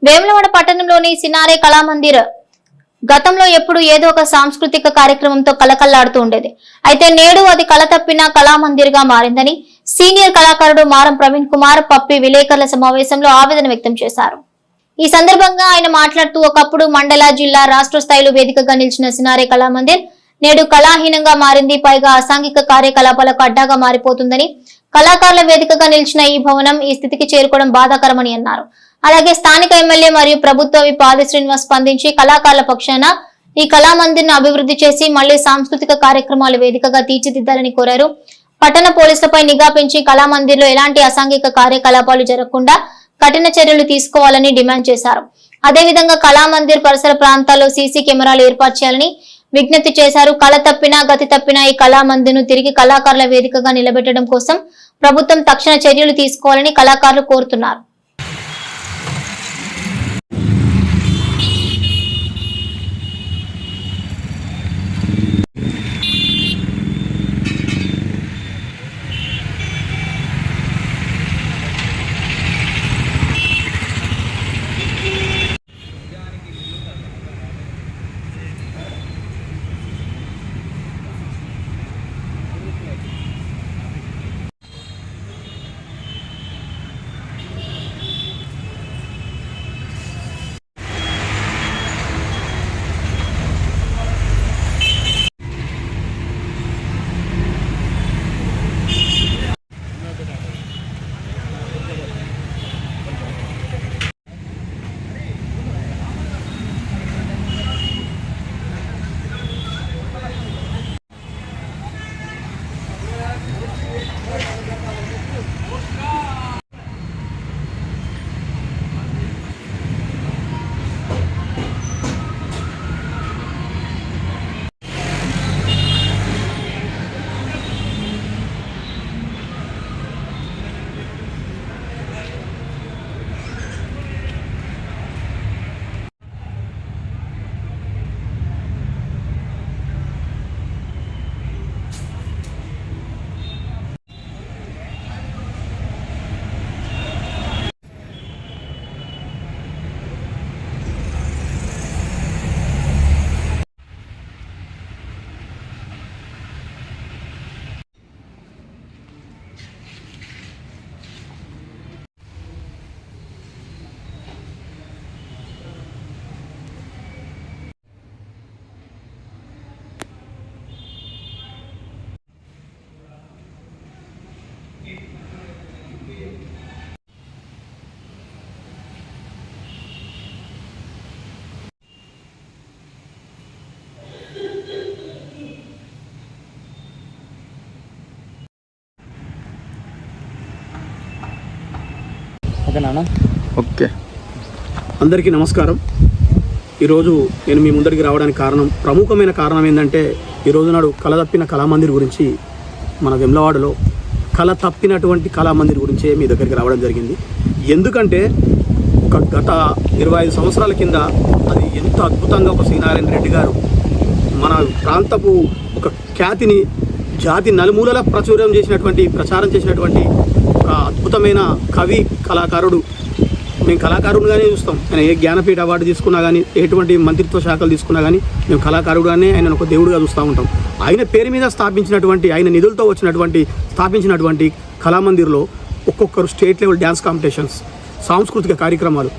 వేములవాడ పట్టణంలోని సినారే కళామందిర్ గతంలో ఎప్పుడు ఏదో ఒక సాంస్కృతిక కార్యక్రమంతో కలకల్లాడుతూ ఉండేది. అయితే నేడు అది కళ తప్పిన కళామందిర్ గా మారిందని సీనియర్ కళాకారుడు మారం ప్రవీణ్ కుమార్ పప్పి విలేకరుల సమావేశంలో ఆవేదన వ్యక్తం చేశారు. ఈ సందర్భంగా ఆయన మాట్లాడుతూ ఒకప్పుడు మండల, జిల్లా, రాష్ట్ర స్థాయిలో వేదికగా నిలిచిన సినారే కళామందిర్ నేడు కళాహీనంగా మారింది. పైగా అసాంఘిక కార్యకలాపాలకు అడ్డాగా మారిపోతుందని, కళాకారుల వేదికగా నిలిచిన ఈ భవనం ఈ స్థితికి చేరుకోవడం బాధాకరమని అన్నారు. అలాగే స్థానిక ఎమ్మెల్యే మరియు ప్రభుత్వ విప్ ఆది శ్రీనివాస్ స్పందించి కళాకారుల పక్షాన ఈ కళామందిర్ ను అభివృద్ధి చేసి మళ్లీ సాంస్కృతిక కార్యక్రమాల వేదికగా తీర్చిదిద్దాలని కోరారు. పట్టణ పోలీసులపై నిఘా పెంచి కళామందిర్ లో ఎలాంటి అసాంఘిక కార్యకలాపాలు జరగకుండా కఠిన చర్యలు తీసుకోవాలని డిమాండ్ చేశారు. అదేవిధంగా కళామందిర్ పరిసర ప్రాంతాల్లో సీసీ కెమెరాలు ఏర్పాటు చేయాలని విజ్ఞప్తి చేశారు. కళ తప్పినా గతి తప్పినా ఈ కళామందిర్ ను తిరిగి కళాకారుల వేదికగా నిలబెట్టడం కోసం ప్రభుత్వం తక్షణ చర్యలు తీసుకోవాలని కళాకారులు కోరుతున్నారు. ఓకే, అందరికీ నమస్కారం. ఈరోజు నేను మీ ముందరికి రావడానికి ప్రముఖమైన కారణం ఏంటంటే, ఈరోజు నాడు కళ తప్పిన కళామందిర్ గురించి మన వెమ్లవాడలో కళ తప్పినటువంటి కళామందిర్ గురించే మీ దగ్గరికి రావడం జరిగింది. ఎందుకంటే గత 25 సంవత్సరాల కింద అది ఎంత అద్భుతంగా ఒక శ్రీనారాయణ రెడ్డి గారు మన ప్రాంతపు ఒక ఖ్యాతిని జాతి నలుమూలల ప్రచారం చేసినటువంటి ఒక అద్భుతమైన కవి, కళాకారుడు. మేము కళాకారుడుగానే చూస్తాం. ఆయన ఏ జ్ఞానపీఠ అవార్డు తీసుకున్నా కానీ, ఎటువంటి మంత్రిత్వ శాఖలు తీసుకున్నా కానీ మేము కళాకారుడుగానే ఆయన ఒక దేవుడిగా చూస్తూ ఉంటాం. ఆయన పేరు మీద ఆయన నిధులతో స్థాపించినటువంటి కళామందిర్లో ఒక్కొక్కరు స్టేట్ లెవెల్ డ్యాన్స్ కాంపిటీషన్స్, సాంస్కృతిక కార్యక్రమాలు,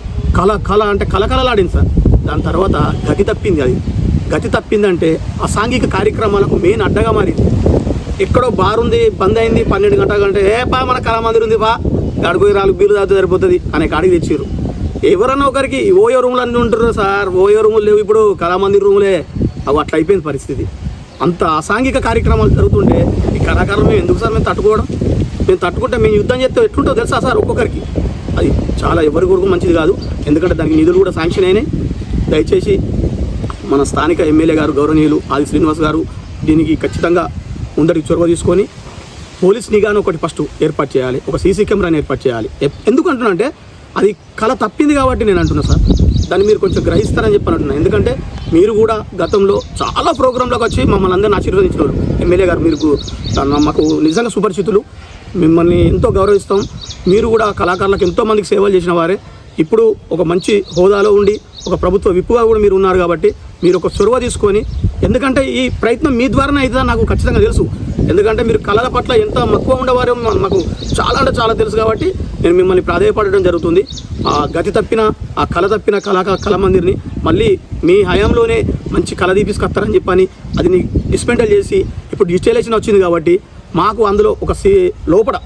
కళ అంటే కళకళలాడింది సార్. దాని తర్వాత గతి తప్పిందంటే అసాంఘిక కార్యక్రమాలకు మెయిన్ అడ్డగా మారింది. ఎక్కడో బార్ ఉంది, బంద్ అయింది, 12 గంటలంటే మన కళామందిర్ ఉంది గడిపోయి 4 బీర్లు తాగితే సరిపోతుంది అనే కాడికి తెచ్చారు. ఎవరన్నా ఒకరికి ఓయో రూములు అన్నీ ఉంటారు సార్. ఓయో రూములు లేవు ఇప్పుడు, కళామందిర్ రూములే అవి. అట్లా అయిపోయింది పరిస్థితి. అంత అసాంఘిక కార్యక్రమాలు జరుగుతుంటే ఈ కళాకారులు మేము ఎందుకు సార్ మేము తట్టుకుంటే మేము యుద్ధం చేస్తే ఎట్లుంటుందో తెలుసా సార్ ఒక్కొక్కరికి. అది చాలా ఎవరి కొరకు మంచిది కాదు. ఎందుకంటే దానికి నిధులు కూడా శాంక్షన్ అయినాయి. దయచేసి మన స్థానిక ఎమ్మెల్యే గారు గౌరవనీయులు ఆది శ్రీనివాస్ గారు దీనికి ఖచ్చితంగా ముందరికి చొరవ తీసుకొని పోలీస్ నిఘాను ఒకటి ఫస్ట్ ఏర్పాటు చేయాలి, ఒక సీసీ కెమెరాని ఏర్పాటు చేయాలి. ఎందుకు అంటున్నా అంటే అది కళ తప్పింది కాబట్టి నేను అంటున్నా సార్. దాన్ని మీరు కొంచెం గ్రహిస్తారని చెప్పి అంటున్నాను. ఎందుకంటే మీరు కూడా గతంలో చాలా ప్రోగ్రాంలోకి వచ్చి మమ్మల్ని అందరినీ ఆశీర్వదించిన వాళ్ళు. ఎమ్మెల్యే గారు మీరు మాకు నిజంగా సుపరిచితులు, మిమ్మల్ని ఎంతో గౌరవిస్తాం. మీరు కూడా కళాకారులకు ఎంతోమందికి సేవలు చేసిన వారే. ఇప్పుడు ఒక మంచి హోదాలో ఉండి ఒక ప్రభుత్వ విప్పుగా కూడా మీరు ఉన్నారు కాబట్టి మీరు ఒక చొరవ తీసుకొని, ఎందుకంటే ఈ ప్రయత్నం మీ ద్వారానే అవుతుందని నాకు ఖచ్చితంగా తెలుసు. ఎందుకంటే మీరు కళల పట్ల ఎంత మక్కువ ఉండేవారో మాకు చాలా అంటే చాలా తెలుసు కాబట్టి నేను మిమ్మల్ని ప్రాధేయపడడం జరుగుతుంది. ఆ గతి తప్పిన ఆ కళ తప్పిన కళామందిర్ని మళ్ళీ మీ హయాంలోనే మంచి కళ తీపిసుకొస్తారని చెప్పని అది డిస్మెంటల్ చేసి ఇప్పుడు డిజిటలైజేషన్ వచ్చింది కాబట్టి మాకు అందులో ఒక లోపల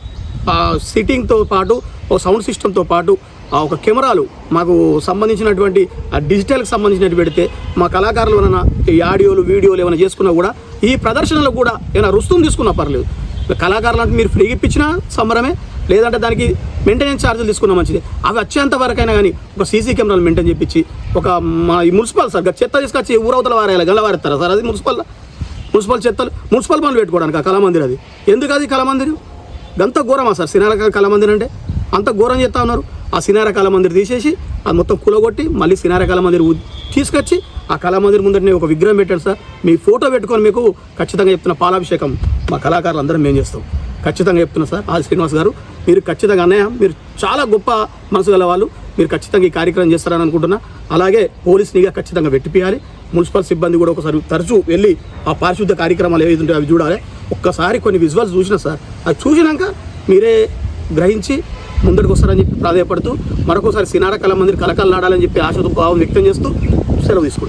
సిట్టింగ్తో పాటు ఒక సౌండ్ సిస్టమ్తో పాటు ఒక కెమెరాలు మాకు సంబంధించినటువంటి డిజిటల్కి సంబంధించినట్టు పెడితే మా కళాకారులు ఏమైనా ఈ ఆడియోలు వీడియోలు ఏమైనా చేసుకున్నా కూడా ఈ ప్రదర్శనలో కూడా ఏమైనా రుస్తుం తీసుకున్నా పర్లేదు. కళాకారులు అంటే మీరు ఫ్రీగా ఇప్పించినా సంబరమే, లేదంటే దానికి మెయింటెనెన్స్ ఛార్జీలు తీసుకున్నా మంచిది. అవి వచ్చేంత వరకైనా కానీ ఒక సీసీ కెమెరాలు మెయింటైన్ చేయించి ఒక మా ఈ మున్సిపల్ సార్ చెత్త తీసుకొచ్చి ఊరవతల వారేయాలి గల్లవారెత్తారా సార్? అది మున్సిపల్ చెత్తలు మున్సిపల్ పనులు పెట్టుకోవడానికి ఆ కళామందిర్ అది ఎందుకు? అది కళామందిర్ అంత ఘోరమా సార్? సినార కళామందిర్ అంటే అంత ఘోరం చేస్తూ ఉన్నారు. ఆ సినార కళామందిర్ తీసేసి అది మొత్తం కూలగొట్టి మళ్ళీ సినార కళామందిర్ తీసుకొచ్చి ఆ కళామందిర్ ముందరనే ఒక విగ్రహం పెట్టాడు సార్. మీ ఫోటో పెట్టుకొని మీకు ఖచ్చితంగా చెప్తున్న పాలాభిషేకం మా కళాకారులు అందరం మేము చేస్తాం. ఖచ్చితంగా చెప్తున్నా సార్. ఆది శ్రీనివాస్ గారు మీరు ఖచ్చితంగా అన్నయ్య, మీరు చాలా గొప్ప మనసు గల వాళ్ళు, మీరు ఖచ్చితంగా ఈ కార్యక్రమం చేస్తారని అనుకుంటున్నా. అలాగే పోలీసునిగా ఖచ్చితంగా పెట్టిపియాలి. మున్సిపల్ సిబ్బంది కూడా ఒకసారి తరచూ వెళ్ళి ఆ పారిశుద్ధ కార్యక్రమాలు ఏవి ఉంటాయో అవి చూడాలి. ఒక్కసారి కొన్ని విజువల్స్ చూసినా సార్, అది చూసినాక మీరే గ్రహించి ముందరికి వస్తారని చెప్పి ప్రాధాయపడుతూ మరొకసారి సినార కళామందిర్ కళకళలాడాలని చెప్పి ఆశతో భావం వ్యక్తం చేస్తూ సెలవు తీసుకుంటాం.